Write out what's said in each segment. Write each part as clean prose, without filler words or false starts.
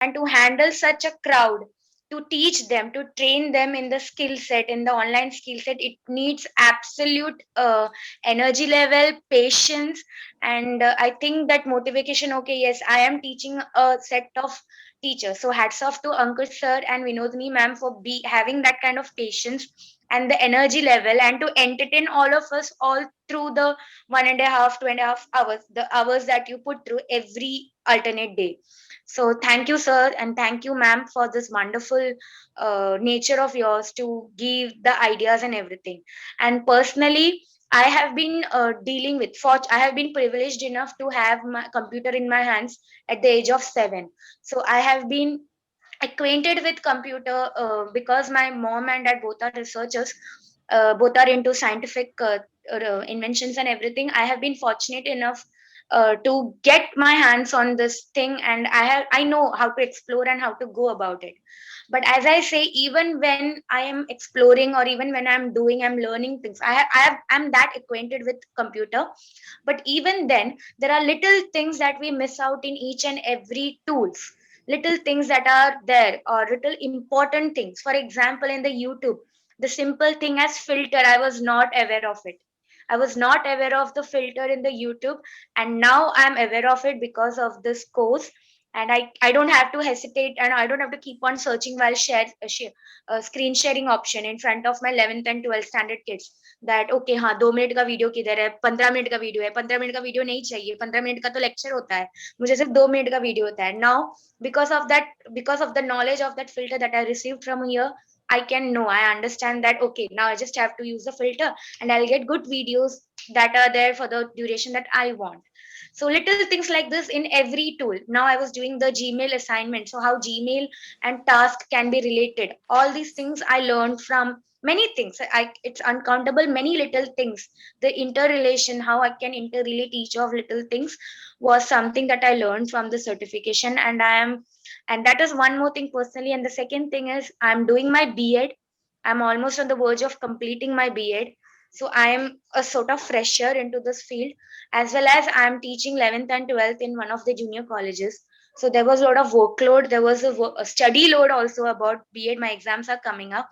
and to handle such a crowd, to teach them, to train them in the skill set, in the online skill set, it needs absolute energy level, patience, and I think that motivation. Okay, yes, I am teaching a set of teachers, so hats off to Ankush sir and Vinodini ma'am for having that kind of patience and the energy level, and to entertain all of us all through the 1.5 2.5 hours, the hours that you put through every alternate day. So thank you sir, and thank you ma'am for this wonderful nature of yours to give the ideas and everything. And personally, I have been dealing with, I have been privileged enough to have my computer in my hands at the age of 7. So I have been acquainted with computer because my mom and dad both are researchers, both are into scientific inventions and everything. I have been fortunate enough to get my hands on this thing, and I know how to explore and how to go about it. But as I say, even when I am exploring, or even when I'm learning things, I'm that acquainted with computer. But even then, there are little things that we miss out in each and every tools, little things that are there, or little important things. For example, in the YouTube, the simple thing as filter, I was not aware of it. I was not aware of the filter in the YouTube, and now I'm aware of it because of this course. And I don't have to hesitate, and I don't have to keep on searching while screen sharing option in front of my 11th and 12th standard kids, that okay, हाँ 2 minute का video किधर है, 15 minute का video है, 15 minute का video नहीं चाहिए, 15 minute का तो लेक्चर होता है, मुझे सिर्फ 2 मिनट का वीडियो होता है. Now, because of that, because of the knowledge of that filter that I received from here, I can know, I understand that okay, now I just have to use the filter and I'll get good videos that are there for the duration that I want. So little things like this in every tool. Now I was doing the Gmail assignment, so how Gmail and task can be related, all these things I learned from many things. It's uncountable many little things. The interrelation, how I can interrelate each of little things, was something that I learned from the certification. And that is one more thing personally. And the second thing is I'm doing my B.Ed. I'm almost on the verge of completing my B.Ed. So I am a sort of fresher into this field, as well as I am teaching 11th and 12th in one of the junior colleges. So there was a lot of workload. There was a study load also about B.Ed. My exams are coming up.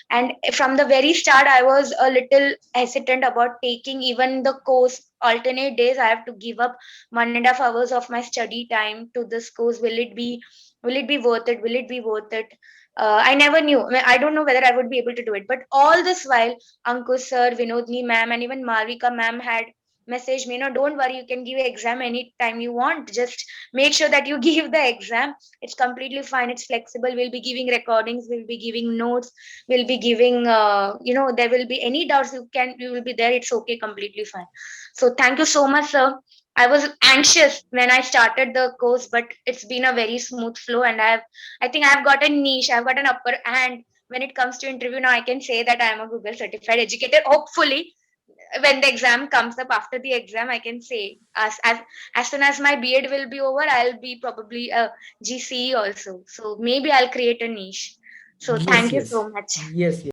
And from the very start, I was a little hesitant about taking even the course. Alternate days, I have to give up 1.5 hours of my study time to this course. Will it be worth it? Will it be worth it? I never knew. I don't know whether I would be able to do it. But all this while, Ankush sir, Vinodni ma'am, and even Malvika ma'am had messaged me, no, don't worry, you can give exam anytime you want. Just make sure that you give the exam. It's completely fine. It's flexible. We'll be giving recordings. We'll be giving notes. We'll be giving, there will be any doubts, you will be there. It's okay, completely fine. So thank you so much, sir. I was anxious when I started the course, but it's been a very smooth flow, and I think I've got a niche. I've got an upper hand when it comes to interview. Now I can say that I am a Google certified educator. Hopefully, when the exam comes up, after the exam, I can say as soon as my B.Ed will be over, I'll be probably a GCE also. So maybe I'll create a niche. So Yes, thank you yes, so much. yes,